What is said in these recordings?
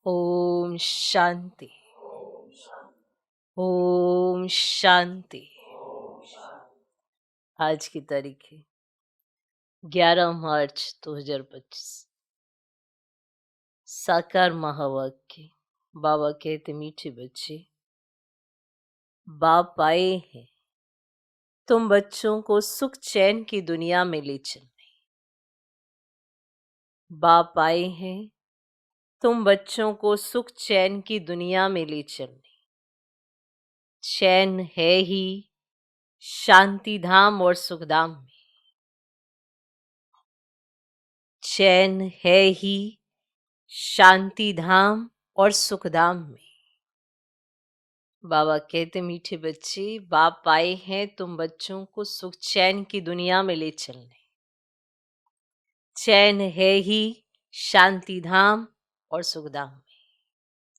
ओम शांति। ओम शांति। आज की तारीख है 11 मार्च 2025। साकार महावाक्य। बाबा कहते, मीठे बच्चे, बाप आए हैं तुम बच्चों को सुख चैन की दुनिया में ले चलने। बाप आए हैं तुम बच्चों को सुख चैन की दुनिया में ले चलने। चैन है ही शांति धाम और सुखधाम में। चैन है ही शांति धाम और सुखधाम में। बाबा कहते, मीठे बच्चे, बाप आए हैं तुम बच्चों को सुख चैन की दुनिया में ले चलने। चैन है ही शांति धाम और सुखधाम में।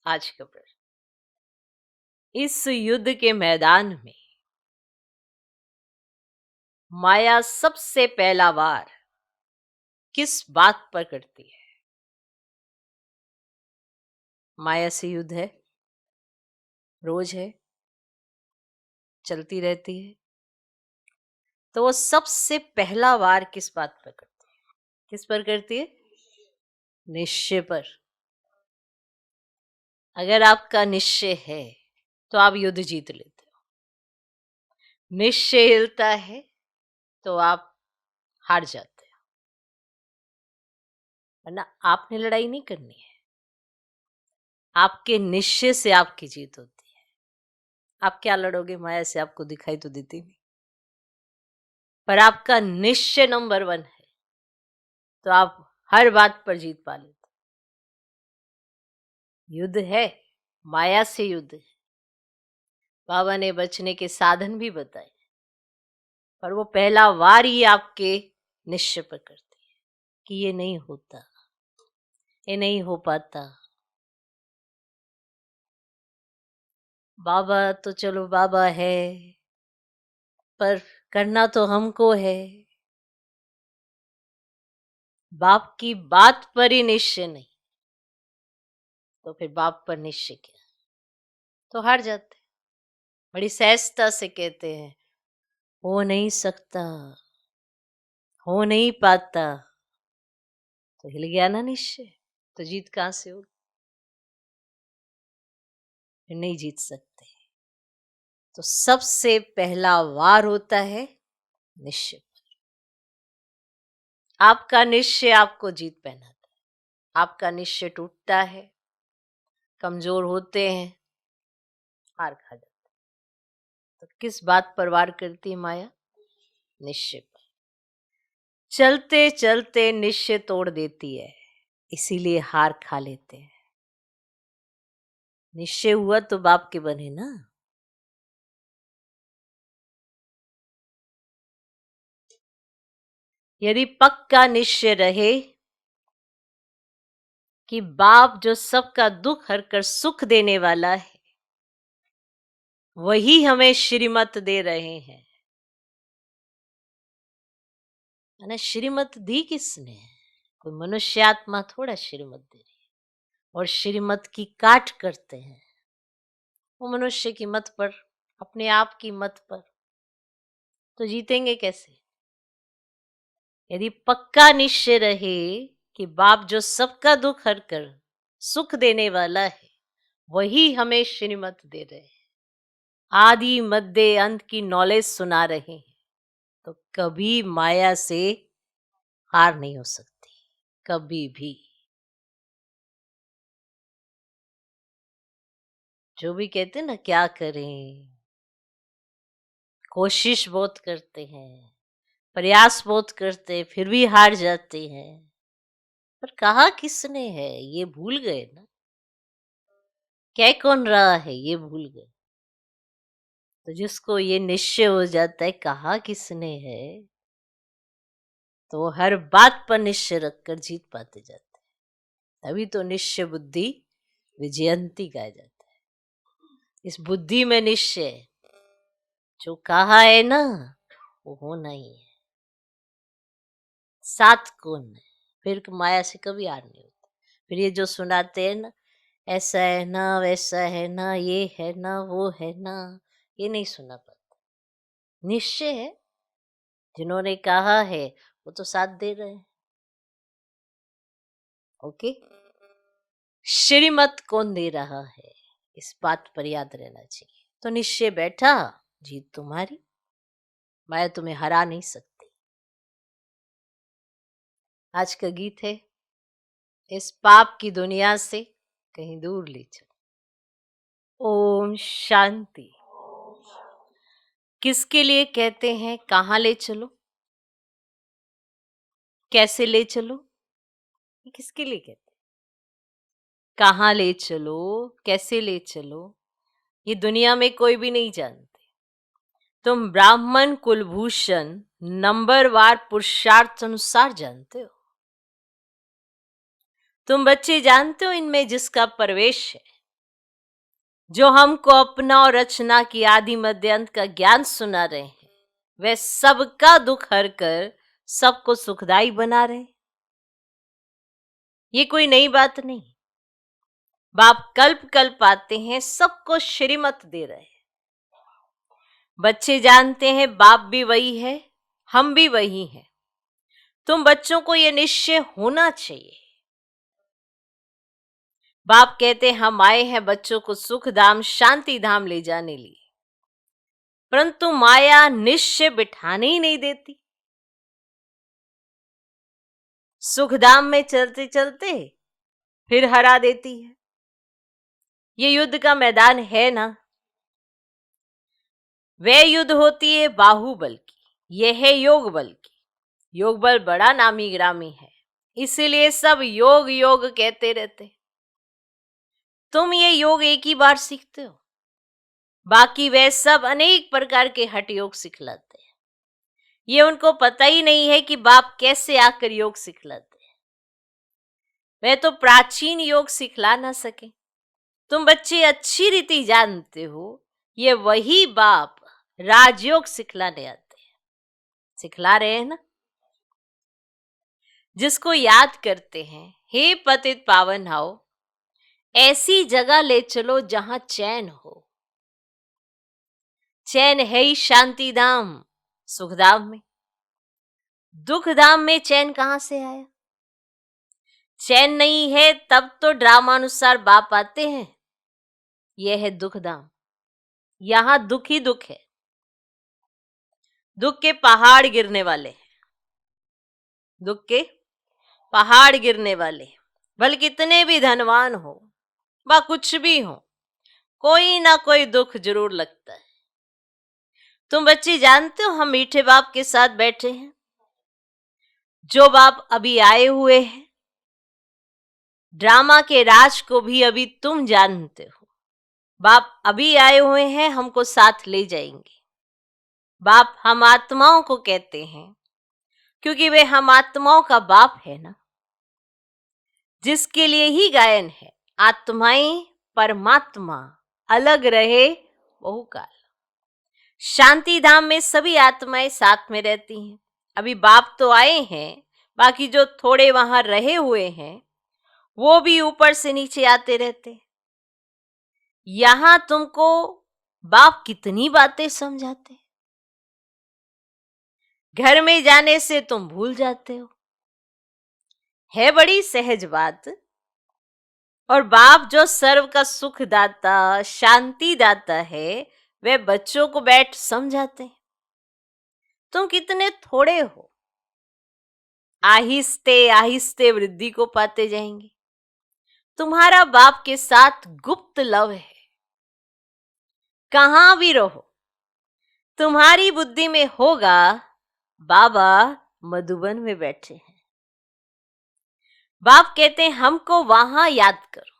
आज का प्रश्न, इस युद्ध के मैदान में माया सबसे पहला वार किस बात पर करती है? माया से युद्ध है, रोज है, चलती रहती है, तो वो सबसे पहला वार किस बात पर करती है? किस पर करती है? निश्चय पर। अगर आपका निश्चय है तो आप युद्ध जीत लेते हो। निश्चय हिलता है तो आप हार जाते हो, वरना आपने लड़ाई नहीं करनी है। आपके निश्चय से आपकी जीत होती है। आप क्या लड़ोगे? माया से आपको दिखाई तो देती नहीं, पर आपका निश्चय नंबर 1 है तो आप हर बात पर जीत पा लेते। युद्ध है, माया से युद्ध है। बाबा ने बचने के साधन भी बताए, पर वो पहला वार ही आपके निश्चय पर करती है कि ये नहीं होता, ये नहीं हो पाता। बाबा तो चलो बाबा है, पर करना तो हमको है। बाप की बात पर ही निश्चय नहीं, तो फिर बाप पर निश्चय क्या? तो हार जाते। बड़ी सहजता से कहते हैं, हो नहीं सकता, हो नहीं पाता, तो हिल गया ना निश्चय, तो जीत कहां से होगी? फिर नहीं जीत सकते। तो सबसे पहला वार होता है निश्चय पर। आपका निश्चय आपको जीत पहनाता है। आपका निश्चय टूटता है, कमजोर होते हैं, हार खा जाते। तो किस बात पर वार करती है माया? निश्चय पर। चलते चलते निश्चय तोड़ देती है, इसीलिए हार खा लेते हैं। निश्चय हुआ तो बाप के बने ना। यदि पक्का निश्चय रहे कि बाप जो सबका दुख हरकर सुख देने वाला है, वही हमें श्रीमत दे रहे हैं। ना श्रीमत दी किसने? कोई मनुष्य आत्मा थोड़ा श्रीमत दे रही है। और श्रीमत की काट करते हैं वो मनुष्य की मत पर, अपने आप की मत पर, तो जीतेंगे कैसे? यदि पक्का निश्चय रहे कि बाप जो सबका दुख हरकर सुख देने वाला है, वही हमें श्रीमत दे रहे हैं, आदि मध्य अंत की नॉलेज सुना रहे हैं, तो कभी माया से हार नहीं हो सकती, कभी भी। जो भी कहते हैं ना, क्या करें, कोशिश बहुत करते हैं, प्रयास बहुत करते हैं, फिर भी हार जाते हैं। पर कहा किसने है ये भूल गए ना। कह कौन रहा है ये भूल गए। तो जिसको ये निश्चय हो जाता है कहा किसने है, तो वो हर बात पर निश्चय रखकर जीत पाते जाते हैं। तभी तो निश्चय बुद्धि विजयंती कहा जाता है। इस बुद्धि में निश्चय, जो कहा है ना वो होना ही है। सात कौन है, फिर माया से कभी हार नहीं होती। फिर ये जो सुनाते हैं ना ऐसा है ना, वैसा है ना, ये है ना, वो है ना, ये नहीं सुनना पड़ता। निश्चय है, जिन्होंने कहा है वो तो साथ दे रहे हैं। ओके, श्रीमत कौन दे रहा है, इस बात पर याद रहना चाहिए। तो निश्चय बैठा, जीत तुम्हारी, मैं तुम्हें हरा नहीं सकती। आज का गीत है, इस पाप की दुनिया से कहीं दूर ले चलो। ओम शांति। किसके लिए कहते हैं कहाँ ले चलो, कैसे ले चलो, ये किसके लिए कहते हैं? कहाँ ले चलो, कैसे ले चलो, ये दुनिया में कोई भी नहीं जानते। तुम ब्राह्मण कुलभूषण नंबरवार पुरुषार्थ अनुसार जानते हो। तुम बच्चे जानते हो इनमें जिसका प्रवेश है, जो हमको अपना और रचना की आदि मध्य अंत का ज्ञान सुना रहे हैं, वे सबका दुख हर कर सबको सुखदाई बना रहे। ये कोई नई बात नहीं। बाप कल्प कल्प आते हैं, सबको श्रीमत दे रहे हैं। बच्चे जानते हैं बाप भी वही है, हम भी वही हैं। तुम बच्चों को यह निश्चय होना चाहिए। बाप कहते हम आए हैं बच्चों को सुख धाम शांति धाम ले जाने लिए, परंतु माया निश्चय बिठाने ही नहीं देती। सुखधाम में चलते चलते फिर हरा देती है। ये युद्ध का मैदान है ना, वह युद्ध होती है बाहुबल की, यह है योग बल की। योग बल बड़ा नामी ग्रामी है, इसीलिए सब योग योग कहते रहते। तुम ये योग एक ही बार सीखते हो, बाकी वे सब अनेक प्रकार के हठ योग सिखलाते हैं। ये उनको पता ही नहीं है कि बाप कैसे आकर योग सिखलाते हैं। वे तो प्राचीन योग सिखला ना सके। तुम बच्चे अच्छी रीति जानते हो, ये वही बाप राजयोग सिखलाने आते हैं। सिखला रहे हैं ना। जिसको याद करते हैं, हे पतित पावन आओ, ऐसी जगह ले चलो जहां चैन हो। चैन है ही शांति धाम सुखधाम में। दुख धाम में चैन कहां से आया? चैन नहीं है तब तो ड्रामानुसार बाप आते हैं। यह है दुख धाम, यहां दुख ही दुख है। दुख के पहाड़ गिरने वाले हैं, दुख के पहाड़ गिरने वाले। भले कितने भी धनवान हो व कुछ भी हो, कोई ना कोई दुख जरूर लगता है। तुम बच्चे जानते हो हम मीठे बाप के साथ बैठे हैं, जो बाप अभी आए हुए हैं। ड्रामा के राज को भी अभी तुम जानते हो। बाप अभी आए हुए हैं, हमको साथ ले जाएंगे। बाप हम आत्माओं को कहते हैं, क्योंकि वे हम आत्माओं का बाप है ना, जिसके लिए ही गायन है। आत्माएं परमात्मा अलग रहे बहुकाल। शांति धाम में सभी आत्माएं साथ में रहती हैं। अभी बाप तो आए हैं, बाकी जो थोड़े वहां रहे हुए हैं वो भी ऊपर से नीचे आते रहते। यहां तुमको बाप कितनी बातें समझाते, घर में जाने से तुम भूल जाते हो। है बड़ी सहज बात। और बाप जो सर्व का सुख दाता शांति दाता है, वे बच्चों को बैठ समझाते हैं। तुम कितने थोड़े हो, आहिस्ते आहिस्ते वृद्धि को पाते जाएंगे। तुम्हारा बाप के साथ गुप्त लव है। कहां भी रहो, तुम्हारी बुद्धि में होगा बाबा मधुबन में बैठे हैं। बाप कहते हैं हमको वहां याद करो,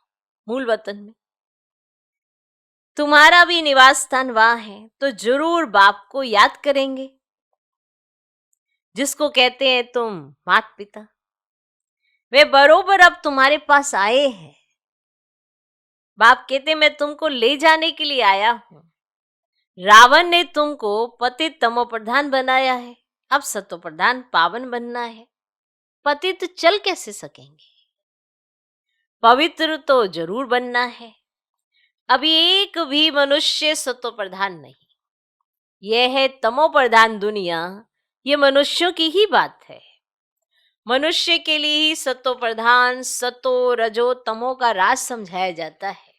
मूल वतन में। तुम्हारा भी निवास स्थान वहां है, तो जरूर बाप को याद करेंगे, जिसको कहते हैं तुम माता पिता। वे बरोबर अब तुम्हारे पास आए हैं। बाप कहते मैं तुमको ले जाने के लिए आया हूं। रावण ने तुमको पतित तमो प्रधान बनाया है, अब सतो प्रधान पावन बनना है। पतित चल कैसे सकेंगे? पवित्र तो जरूर बनना है। अभी एक भी मनुष्य सतो प्रधान नहीं। यह है तमो प्रधान दुनिया, ये मनुष्यों की ही बात है। मनुष्य के लिए ही सतो प्रधान, सतो रजो तमो का राज समझाया जाता है।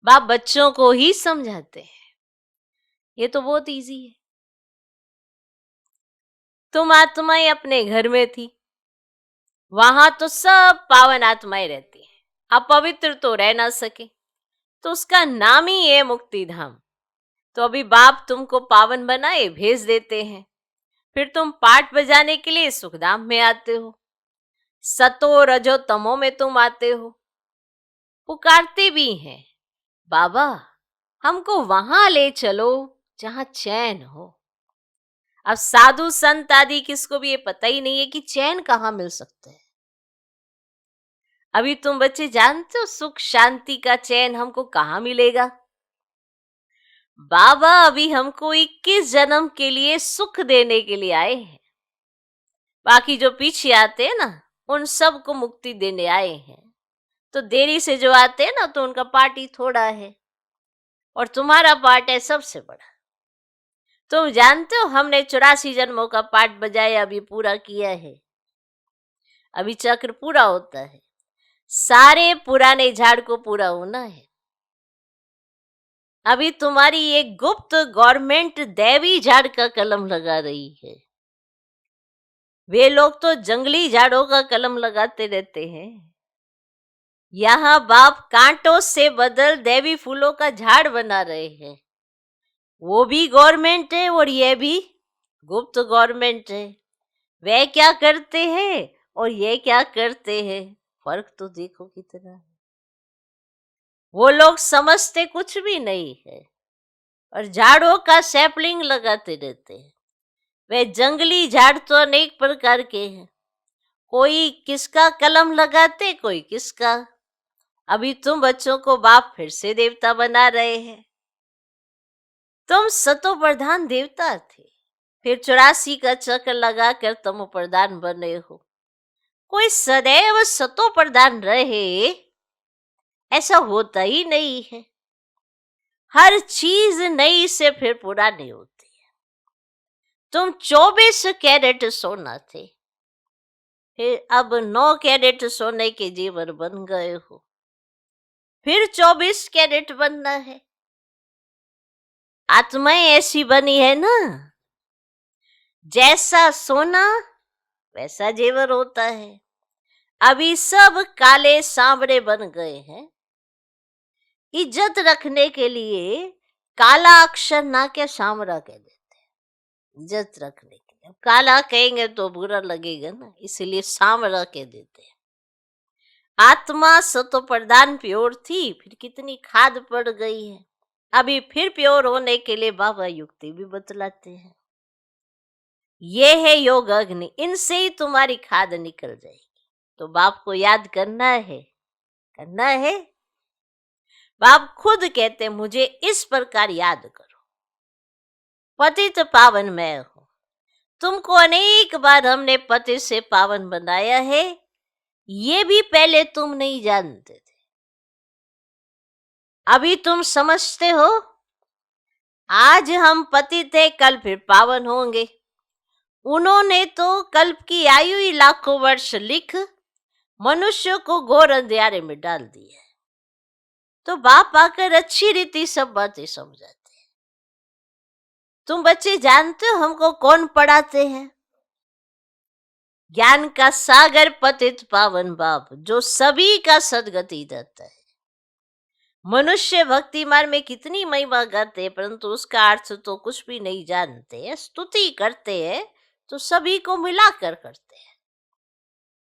बाप बच्चों को ही समझाते हैं। ये तो बहुत इजी है। तुम आत्माएं अपने घर में थी, वहां तो सब पावन आत्माएं रहती हैं। अपवित्र तो रह ना सके, तो उसका नाम ही है मुक्ति धाम। तो अभी बाप तुमको पावन बनाए भेज देते हैं, फिर तुम पाठ बजाने के लिए सुखधाम में आते हो, सतो रजो तमो में तुम आते हो, पुकारते भी हैं, बाबा हमको वहां ले चलो जहां चैन हो। अब साधु संत आदि किसको भी ये पता ही नहीं है कि चैन कहाँ मिल सकता है। अभी तुम बच्चे जानते हो सुख शांति का चैन हमको कहाँ मिलेगा? बाबा अभी हमको 21 जन्म के लिए सुख देने के लिए आए हैं। बाकी जो पीछे आते हैं ना, उन सब को मुक्ति देने आए हैं। तो देरी से जो आते हैं ना, तो उनका पार्ट ही थोड़ा है, और तुम्हारा पार्ट है सबसे बड़ा। तुम जानते हो हमने 84 जन्मों का पार्ट बजाया, अभी पूरा किया है। अभी चक्र पूरा होता है। सारे पुराने झाड़ को पूरा होना है। अभी तुम्हारी एक गुप्त गवर्नमेंट दैवी झाड़ का कलम लगा रही है। वे लोग तो जंगली झाड़ों का कलम लगाते रहते हैं। यहाँ बाप कांटों से बदल देवी फूलों का झाड़ बना रहे हैं। वो भी गवर्नमेंट है और ये भी गुप्त गवर्नमेंट है। वे क्या करते हैं और ये क्या करते हैं, फर्क तो देखो कितना है। वो लोग समझते कुछ भी नहीं है और झाड़ों का सैपलिंग लगाते रहते हैं। वे जंगली झाड़ तो अनेक प्रकार के हैं, कोई किसका कलम लगाते, कोई किसका। अभी तुम बच्चों को बाप फिर से देवता बना रहे हैं। तुम सतो प्रधान देवता थे, फिर 84 का चक्र लगाकर तुम प्रधान बने हो। कोई सदैव सतो प्रधान रहे ऐसा होता ही नहीं है। हर चीज नई से फिर पुरानी होती है। तुम 24 कैरेट सोना थे, फिर अब 9 कैरेट सोने के जेवर बन गए हो, फिर 24 कैरेट बनना है। आत्माएं ऐसी बनी है ना, जैसा सोना वैसा जेवर होता है। अभी सब काले सांवरे बन गए हैं। इज्जत रखने के लिए काला अक्षर ना के सांवरा कह देते हैं। इज्जत रखने के लिए काला कहेंगे तो बुरा लगेगा ना, इसलिए सांवरा कह देते हैं। आत्मा सतो प्रधान प्योर थी, फिर कितनी खाद पड़ गई है। अभी फिर प्योर होने के लिए बाबा युक्ति भी बतलाते हैं। ये है योग अग्नि, इनसे ही तुम्हारी खाद निकल जाएगी। तो बाप को याद करना है, करना है। बाप खुद कहते मुझे इस प्रकार याद करो। पतित पावन मैं हूं। तुमको अनेक बार हमने पति से पावन बनाया है, ये भी पहले तुम नहीं जानते थे। अभी तुम समझते हो। आज हम पति थे, कल फिर पावन होंगे। उन्होंने तो कल्प की आयु ही लाखों वर्ष लिख मनुष्य को घोर अंधियारे में डाल दिया है। तो बाप आकर अच्छी रीति सब बातें समझाते हैं। तुम बच्चे जानते हो हमको कौन पढ़ाते हैं? ज्ञान का सागर पतित पावन बाप, जो सभी का सदगति देता है। मनुष्य भक्ति मार्ग में कितनी महिमा करते हैं, परंतु उसका अर्थ तो कुछ भी नहीं जानते हैं। स्तुति करते हैं तो सभी को मिलाकर करते हैं।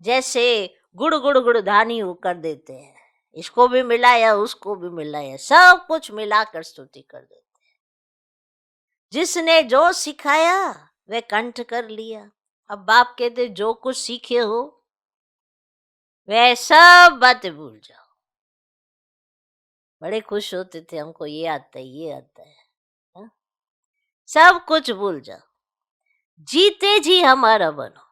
जैसे गुड़ गुड़ गुड़ धानी कर देते हैं, इसको भी मिलाया उसको भी मिलाया, सब कुछ मिलाकर स्तुति कर देते हैं। जिसने जो सिखाया वह कंठ कर लिया। अब बाप कहते जो कुछ सीखे हो वह सब बातें भूल जाओ। बड़े खुश होते थे, हमको ये आता है ये आता है, हा? सब कुछ भूल जाओ, जीते जी हमारा बनो।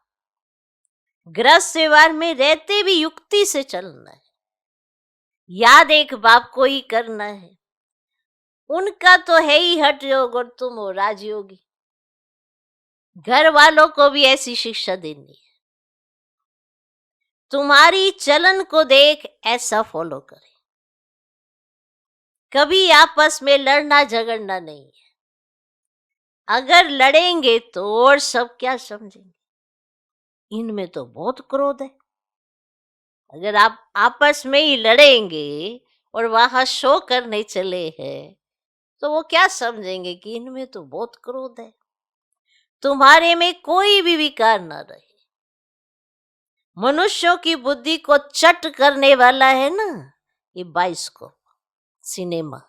गृहस्थ व्यवहार में रहते भी युक्ति से चलना है। याद एक बाप को ही करना है, उनका तो है ही हठ योग और तुम हो राजयोगी। घर वालों को भी ऐसी शिक्षा देनी है, तुम्हारी चलन को देख ऐसा फॉलो करें। कभी आपस में लड़ना झगड़ना नहीं है, अगर लड़ेंगे तो और सब क्या समझेंगे, इनमें तो बहुत क्रोध है। अगर आप आपस में ही लड़ेंगे और वहां शो करने चले हैं तो वो क्या समझेंगे कि इनमें तो बहुत क्रोध है। तुम्हारे में कोई भी विकार ना रहे। मनुष्यों की बुद्धि को चट करने वाला है ना ये बाइस्कोप, सिनेमा,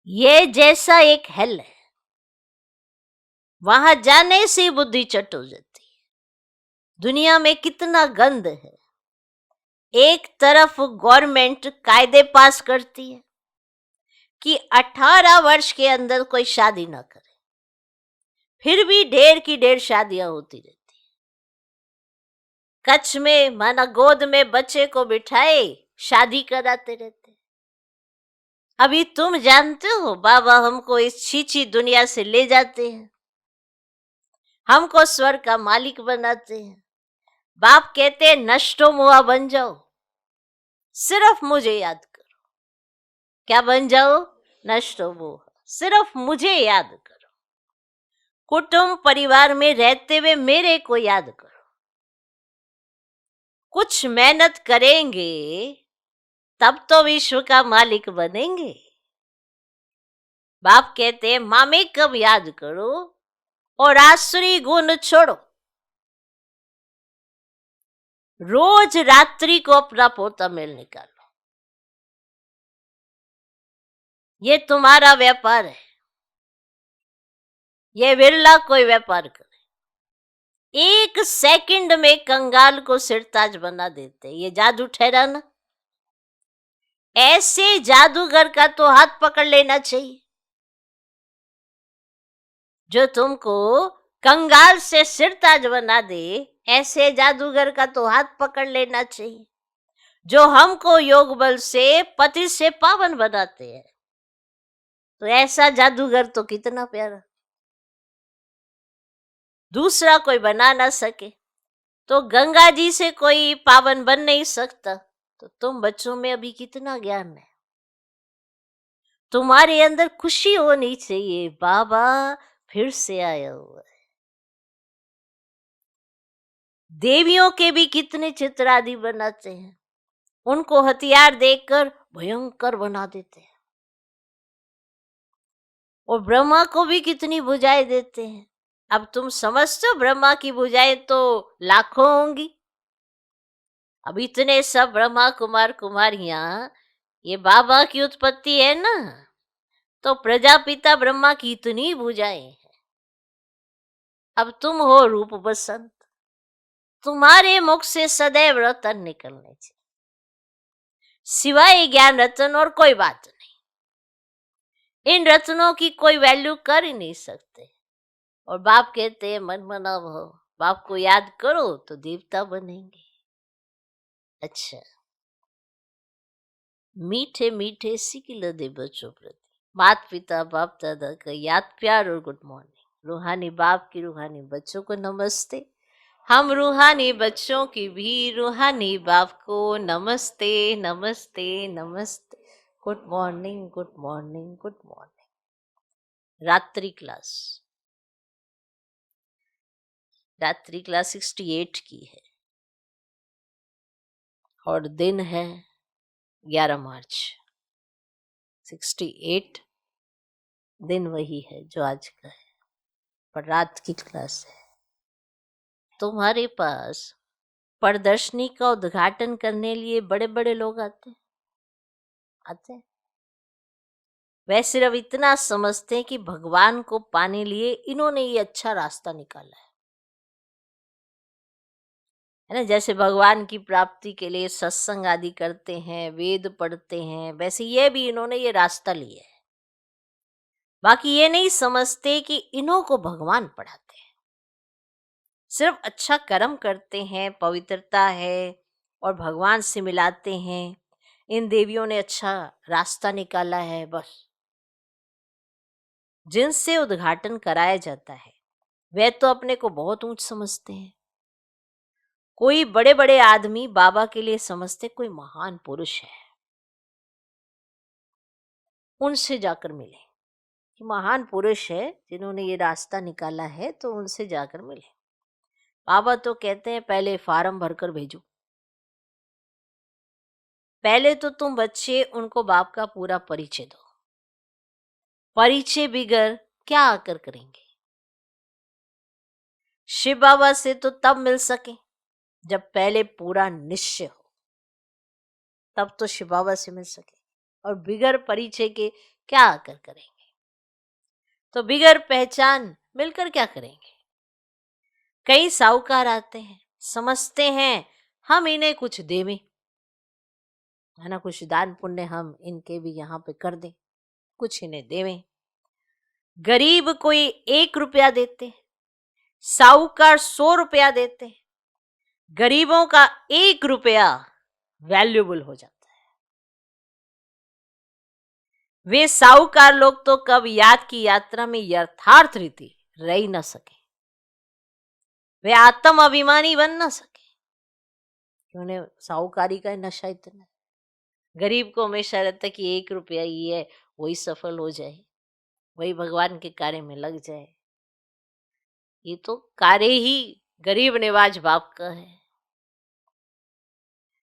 ये जैसा एक हेल है, वहां जाने से बुद्धि चट हो जाती है। दुनिया में कितना गंद है, एक तरफ गवर्नमेंट कायदे पास करती है कि 18 वर्ष के अंदर कोई शादी ना करे, फिर भी ढेर की ढेर शादियां होती रहती। कच्छ में माना गोद में बच्चे को बिठाए शादी कराते रहते। अभी तुम जानते हो बाबा हमको इस छीछी दुनिया से ले जाते हैं, हमको स्वर्ग का मालिक बनाते हैं। बाप कहते हैं नष्टो मुआ बन जाओ, सिर्फ मुझे याद करो। क्या बन जाओ? नष्टो मुआ, सिर्फ मुझे याद करो। कुटुंब परिवार में रहते हुए मेरे को याद करो। कुछ मेहनत करेंगे तब तो विश्व का मालिक बनेंगे। बाप कहते हैं मामे कब याद करो और आसुरी गुण छोड़ो। रोज रात्रि को अपना पोता मेल निकालो। ये तुम्हारा व्यापार है, ये विरला कोई व्यापार करे। एक सेकंड में कंगाल को सिरताज बना देते, ये जादू ठहरा ना। ऐसे जादूगर का तो हाथ पकड़ लेना चाहिए जो तुमको कंगाल से सिरताज बना दे। ऐसे जादूगर का तो हाथ पकड़ लेना चाहिए जो हमको योग बल से पति से पावन बनाते हैं। तो ऐसा जादूगर तो कितना प्यारा, दूसरा कोई बना ना सके। तो गंगा जी से कोई पावन बन नहीं सकता, तो तुम बच्चों में अभी कितना ज्ञान है। तुम्हारे अंदर खुशी होनी चाहिए, बाबा फिर से आया हुआ है। देवियों के भी कितने चित्र आदि बनाते हैं, उनको हथियार देकर भयंकर बना देते हैं। और ब्रह्मा को भी कितनी भुजाएं देते हैं। अब तुम समझते हो ब्रह्मा की भुजाएं तो लाखों होंगी। अब इतने सब ब्रह्मा कुमार कुमारियां, ये बाबा की उत्पत्ति है ना, तो प्रजापिता ब्रह्मा की इतनी भुजाएं हैं। अब तुम हो रूप बसंत, तुम्हारे मुख से सदैव रतन निकलने चाहिए, सिवाय ज्ञान रतन और कोई बात नहीं। इन रत्नों की कोई वैल्यू कर ही नहीं सकते। और बाप कहते हैं मन मना भव, बाप को याद करो तो देवता बनेंगे। अच्छा, मीठे मीठे सिकिल दे बच्चों प्रति माता पिता बाप दादा का याद प्यार और गुड मॉर्निंग। रूहानी बाप की रूहानी बच्चों को नमस्ते। हम रूहानी बच्चों की भी रूहानी बाप को नमस्ते नमस्ते नमस्ते। Good morning good morning good morning. रात्रि क्लास 68 की है और दिन है 11 मार्च। 68 दिन वही है जो आज का है, पर रात की क्लास है। तुम्हारे पास प्रदर्शनी का उद्घाटन करने लिए बड़े बड़े लोग आते हैं। वह सिर्फ इतना समझते हैं कि भगवान को पाने लिए इन्होंने ये अच्छा रास्ता निकाला है ना। जैसे भगवान की प्राप्ति के लिए सत्संग आदि करते हैं, वेद पढ़ते हैं, वैसे ये भी इन्होंने ये रास्ता लिया है। बाकी ये नहीं समझते कि इन्हों को भगवान पढ़ाते हैं। सिर्फ अच्छा कर्म करते हैं, पवित्रता है और भगवान से मिलाते हैं। इन देवियों ने अच्छा रास्ता निकाला है, बस जिनसे उद्घाटन कराया जाता है वे तो अपने को बहुत ऊंच समझते हैं। कोई बड़े बड़े आदमी बाबा के लिए समझते कोई महान पुरुष है, उनसे जाकर मिले कि महान पुरुष है जिन्होंने ये रास्ता निकाला है, तो उनसे जाकर मिले। बाबा तो कहते हैं पहले फार्म भरकर भेजो, पहले तो तुम बच्चे उनको बाप का पूरा परिचय दो। परिचय बिगर क्या आकर करेंगे? शिव बाबा से तो तब मिल सके जब पहले पूरा निश्चय हो, तब तो शिव बाबा से मिल सके। और बिगर परिचय के क्या आकर करेंगे? तो बिगर पहचान मिलकर क्या करेंगे? कई साहूकार आते हैं, समझते हैं हम इन्हें कुछ देवें, है ना, कुछ दान पुण्य हम इनके भी यहाँ पे कर दें, कुछ इन्हें देवें। गरीब कोई 1 रुपया देते, साहूकार 100 रुपया देते, गरीबों का 1 रुपया वैल्यूबल हो जाता है। वे साहूकार लोग तो कब याद की यात्रा में यथार्थ रीति रह ही न सके, वे आत्म अभिमानी बन न सके, उन्हें साहूकारी का नशा इतना। गरीब को हमेशा रहता कि 1 रुपया ही है, वही सफल हो जाए, वही भगवान के कार्य में लग जाए। ये तो कार्य ही गरीब निवाज बाप का है।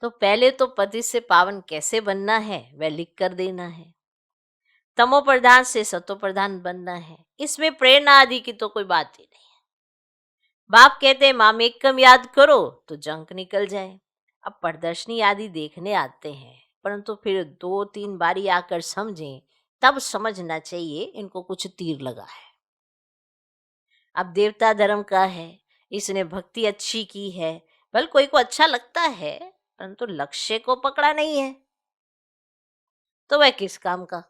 तो पहले तो पति से पावन कैसे बनना है वह लिख कर देना है, तमो प्रधान से सतो प्रधान बनना है। इसमें प्रेरणा आदि की तो कोई बात ही नहीं है। बाप कहते हैं मामेकम याद करो तो जंक निकल जाए। अब प्रदर्शनी आदि देखने आते हैं, परंतु फिर 2-3 बारी आकर समझें, तब समझना चाहिए इनको कुछ तीर लगा है। अब देवता धर्म का है, इसने भक्ति अच्छी की है, भले कोई को अच्छा लगता है, परंतु लक्ष्य को पकड़ा नहीं है तो वह किस काम का?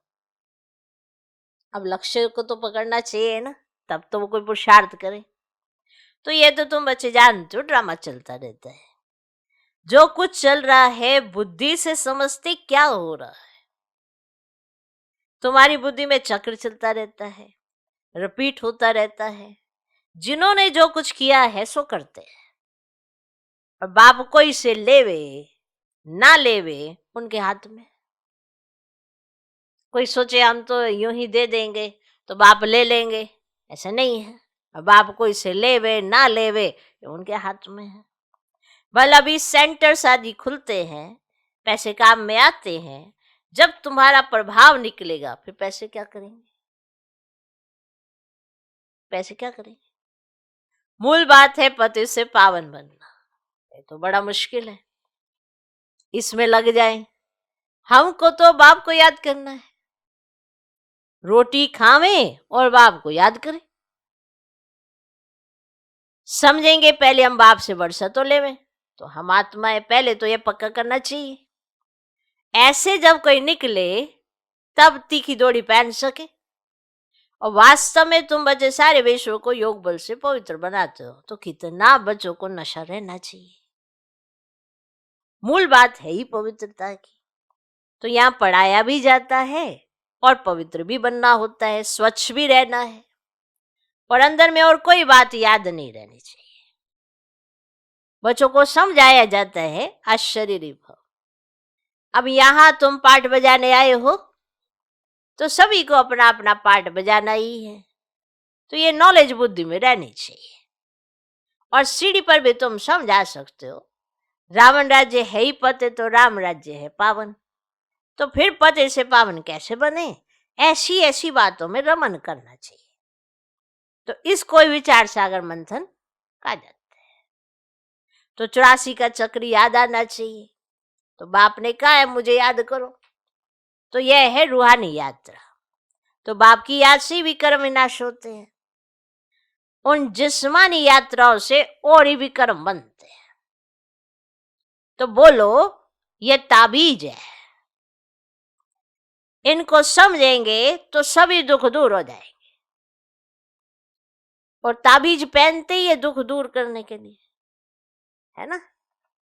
अब लक्ष्य को तो पकड़ना चाहिए ना, तब तो वो कोई पुरुषार्थ करे। तो ये तो तुम बच्चे जानते हो, ड्रामा चलता रहता है। जो कुछ चल रहा है बुद्धि से समझते क्या हो रहा है। तुम्हारी बुद्धि में चक्र चलता रहता है, रिपीट होता रहता है। जिन्होंने जो कुछ किया है सो करते हैं, और बाप कोई से लेवे ना लेवे उनके हाथ में। कोई सोचे हम तो यूं ही दे देंगे तो बाप ले लेंगे, ऐसा नहीं है। अब बाप कोई से लेवे ना लेवे ये उनके हाथ में है। भले अभी सेंटर्स आदि खुलते हैं, पैसे काम में आते हैं, जब तुम्हारा प्रभाव निकलेगा फिर पैसे क्या करेंगे? पैसे क्या करेंगे? मूल बात है पति से पावन बनना, ये तो बड़ा मुश्किल है। इसमें लग जाए, हमको तो बाप को याद करना है, रोटी खावें और बाप को याद करें। समझेंगे पहले हम बाप से वर्षा तो लेवे, तो हम आत्मा है, पहले तो ये पक्का करना चाहिए। ऐसे जब कोई निकले तब तीखी दौड़ी पहन सके। और वास्तव में तुम बच्चे सारे विश्व को योग बल से पवित्र बनाते हो, तो कितना बच्चों को नशा रहना चाहिए। मूल बात है ही पवित्रता की। तो यहाँ पढ़ाया भी जाता है और पवित्र भी बनना होता है, स्वच्छ भी रहना है, और अंदर में और कोई बात याद नहीं रहनी चाहिए। बच्चों को समझाया जाता है आश्चर्य भव। अब यहाँ तुम पाठ बजाने आए हो तो सभी को अपना अपना पाठ बजाना ही है, तो ये नॉलेज बुद्धि में रहनी चाहिए। और सीढ़ी पर भी तुम समझा सकते हो, रावण राज्य है ही पते तो राम राज्य है पावन। तो फिर पते से पावन कैसे बने? ऐसी ऐसी बातों में रमन करना चाहिए। तो इसको विचार सागर मंथन कहा जाता है। तो 84 का चक्र याद आना चाहिए। तो बाप ने कहा है मुझे याद करो, तो यह है रूहानी यात्रा। तो बाप की याद से भी कर्म विनाश होते हैं, उन जिस्मानी यात्राओं से और ही भी कर्म बनते हैं। तो बोलो ये ताबीज है, इनको समझेंगे तो सभी दुख दूर हो जाएंगे। और ताबीज पहनते ही है दुख दूर करने के लिए, है ना।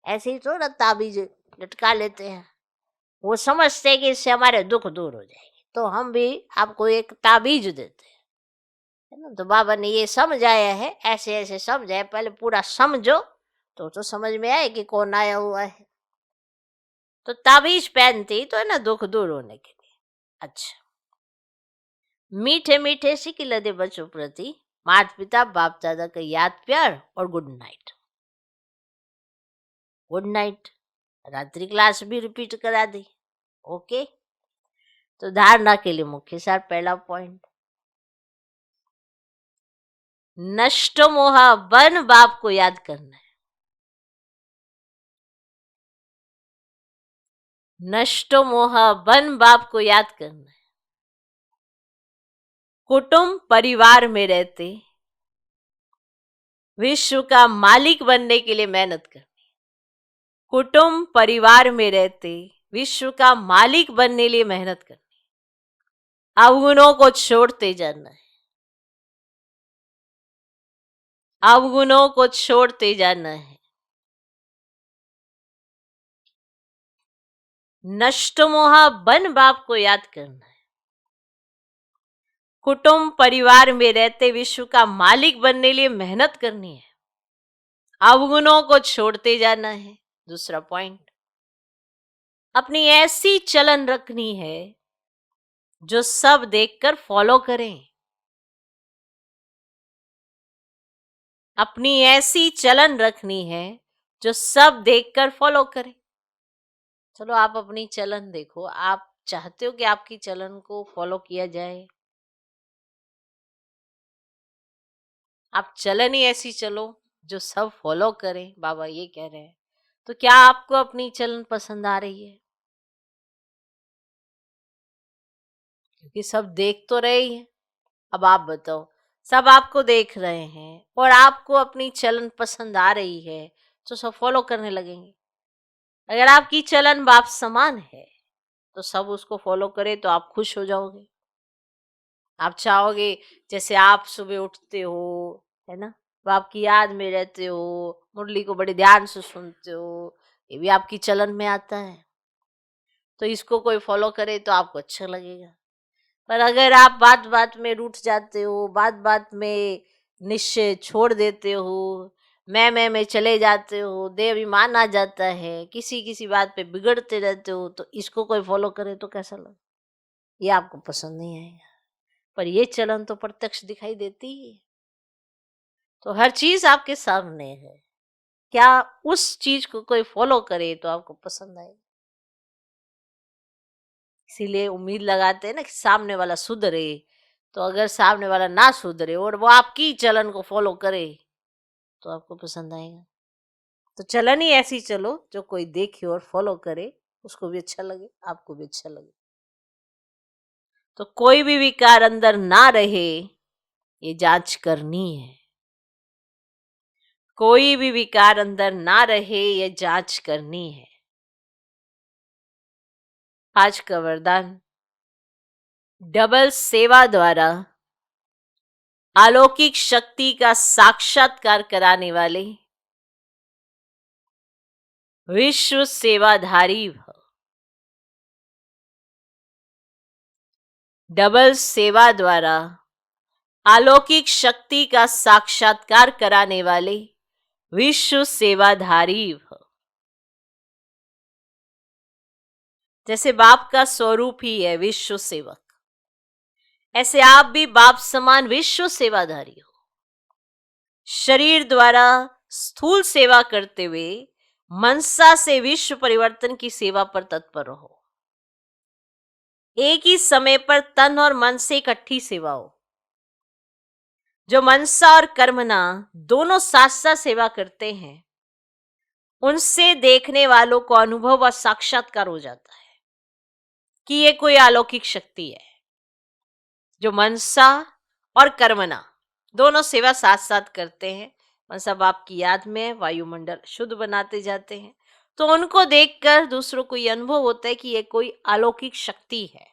ऐसे ही थोड़ा ताबीज लटका लेते हैं, वो समझते हैं कि इससे हमारे दुख दूर हो जाएंगे, तो हम भी आपको एक ताबीज देते हैं, है ना। तो बाबा ने ये समझाया है, ऐसे ऐसे समझाया, पहले पूरा समझो तो समझ में आए कि कौन आया हुआ है। तो ताबीज पहनती तो है ना, दुख दूर होने के लिए। अच्छा, मीठे मीठे सिक्के लदे बच्चों प्रति माता पिता बाप दादा का याद प्यार और गुड नाइट। गुड नाइट, रात्रि क्लास भी रिपीट करा दी। ओके, तो धारणा के लिए मुख्य सार पहला पॉइंट, नष्ट मोह बन बाप को याद करना है। नष्ट मोह बन बाप को याद करना है। कुटुंब परिवार में रहते विश्व का मालिक बनने के लिए मेहनत करनी। कुटुंब परिवार में रहते विश्व का मालिक बनने के लिए मेहनत करनी। अवगुणों को छोड़ते जाना है। अवगुणों को छोड़ते जाना है। नष्ट मोह बन बाप को याद करना है। कुटुंब परिवार में रहते विश्व का मालिक बनने के लिए मेहनत करनी है। अवगुणों को छोड़ते जाना है। दूसरा पॉइंट, अपनी ऐसी चलन रखनी है जो सब देखकर फॉलो करें। अपनी ऐसी चलन रखनी है जो सब देखकर फॉलो करें। चलो आप अपनी चलन देखो, आप चाहते हो कि आपकी चलन को फॉलो किया जाए? आप चलन ही ऐसी चलो जो सब फॉलो करें, बाबा ये कह रहे हैं। तो क्या आपको अपनी चलन पसंद आ रही है? क्योंकि सब देख तो रहे ही हैं। अब आप बताओ, सब आपको देख रहे हैं और आपको अपनी चलन पसंद आ रही है तो सब फॉलो करने लगेंगे। अगर आपकी चलन बाप समान है तो सब उसको फॉलो करे तो आप खुश हो जाओगे। आप चाहोगे जैसे आप सुबह उठते हो, है ना, तो आपकी याद में रहते हो, मुरली को बड़े ध्यान से सुनते हो, ये भी आपकी चलन में आता है। तो इसको कोई फॉलो करे तो आपको अच्छा लगेगा। पर अगर आप बात बात में रूठ जाते हो, बात बात में निश्चय छोड़ देते हो, मैं में चले जाते हो, देवाभिमान आ जाता है, किसी किसी बात पे बिगड़ते रहते हो, तो इसको कोई फॉलो करे तो कैसा लगे? ये आपको पसंद नहीं आएगा। पर ये चलन तो प्रत्यक्ष दिखाई देती ही है। तो हर चीज आपके सामने है, क्या उस चीज को कोई फॉलो करे तो आपको पसंद आए? इसीलिए उम्मीद लगाते हैं ना कि सामने वाला सुधरे। तो अगर सामने वाला ना सुधरे और वो आपकी चलन को फॉलो करे तो आपको पसंद आएगा। तो चलन ही ऐसी चलो जो कोई देखे और फॉलो करे, उसको भी अच्छा लगे, आपको भी अच्छा लगे। तो कोई भी विकार अंदर ना रहे, ये जांच करनी है। कोई भी विकार अंदर ना रहे, ये जांच करनी है। आज का वरदान, डबल सेवा द्वारा अलौकिक शक्ति का साक्षात्कार कराने वाले विश्व सेवाधारी भव। डबल सेवा द्वारा अलौकिक शक्ति का साक्षात्कार कराने वाले विश्व सेवाधारी भव। जैसे बाप का स्वरूप ही है विश्व सेवक, ऐसे आप भी बाप समान विश्व सेवाधारी हो। शरीर द्वारा स्थूल सेवा करते हुए मनसा से विश्व परिवर्तन की सेवा पर तत्पर रहो। एक ही समय पर तन और मन से इकट्ठी सेवा हो। जो मनसा और कर्मना दोनों साथ साथ सेवा करते हैं, उनसे देखने वालों को अनुभव व साक्षात्कार हो जाता है कि ये कोई अलौकिक शक्ति है। जो मनसा और कर्मना दोनों सेवा साथ साथ करते हैं, मनसा बाप की याद में वायुमंडल शुद्ध बनाते जाते हैं, तो उनको देखकर दूसरों को ये अनुभव होता है कि ये कोई अलौकिक शक्ति है।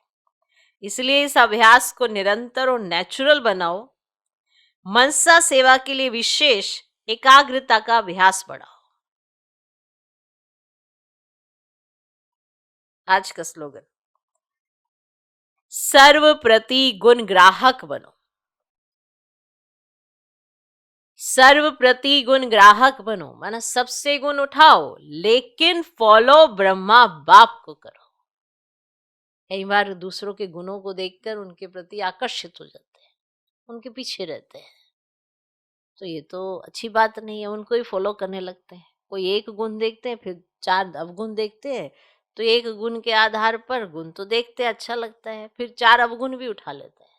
इसलिए इस अभ्यास को निरंतर और नेचुरल बनाओ। मनसा सेवा के लिए विशेष एकाग्रता का अभ्यास बढ़ाओ। आज का स्लोगन, सर्व प्रति गुण ग्राहक बनो। सर्व प्रति गुण ग्राहक बनो माना सबसे गुण उठाओ, लेकिन फॉलो ब्रह्मा बाप को करो। कई बार दूसरों के गुणों को देखकर उनके प्रति आकर्षित हो जाते हैं, उनके पीछे रहते हैं, तो ये तो अच्छी बात नहीं है। उनको ही फॉलो करने लगते हैं। कोई एक गुण देखते हैं, फिर 4 अवगुण देखते हैं, तो एक गुण के आधार पर गुण तो देखते हैं, अच्छा लगता है, फिर 4 अवगुण भी उठा लेते हैं।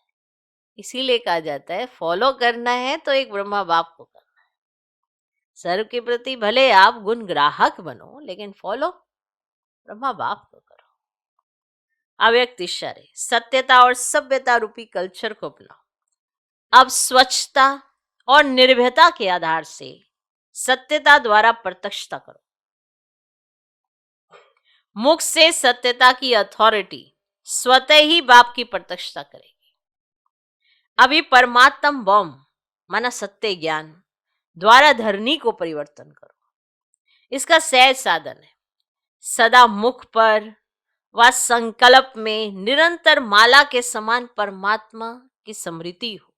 इसीलिए कहा जाता है फॉलो करना है तो एक ब्रह्मा बाप को करना है। सर्व के प्रति भले आप गुण ग्राहक बनो, लेकिन फॉलो ब्रह्मा बाप को करो। अव्यक्त इशारे, सत्यता और सभ्यता रूपी कल्चर को अपनाओ। अब स्वच्छता और निर्भयता के आधार से सत्यता द्वारा प्रत्यक्षता करो। मुख से सत्यता की अथॉरिटी स्वतः ही बाप की प्रत्यक्षता करेगी। अभी परमात्म बम माना सत्य ज्ञान द्वारा धरनी को परिवर्तन करो। इसका सहज साधन है, सदा मुख पर व संकल्प में निरंतर माला के समान परमात्मा की स्मृति हो।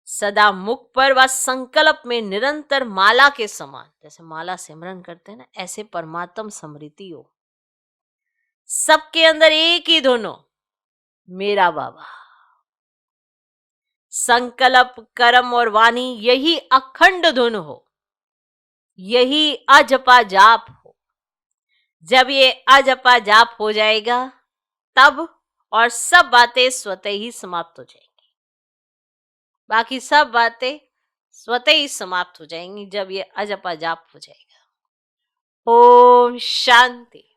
सदा मुख पर व संकल्प में निरंतर माला के समान, जैसे माला सिमरन करते हैं ना, ऐसे परमात्म स्मृति हो। सबके अंदर एक ही धुन हो, मेरा बाबा। संकल्प, कर्म और वाणी यही अखंड धुन हो, यही अजपा जाप हो। जब ये अजपा जाप हो जाएगा तब और सब बातें स्वतः ही समाप्त हो जाएंगी। बाकी सब बातें स्वतः ही समाप्त हो जाएंगी जब ये अजपा जाप हो जाएगा। ओम शांति।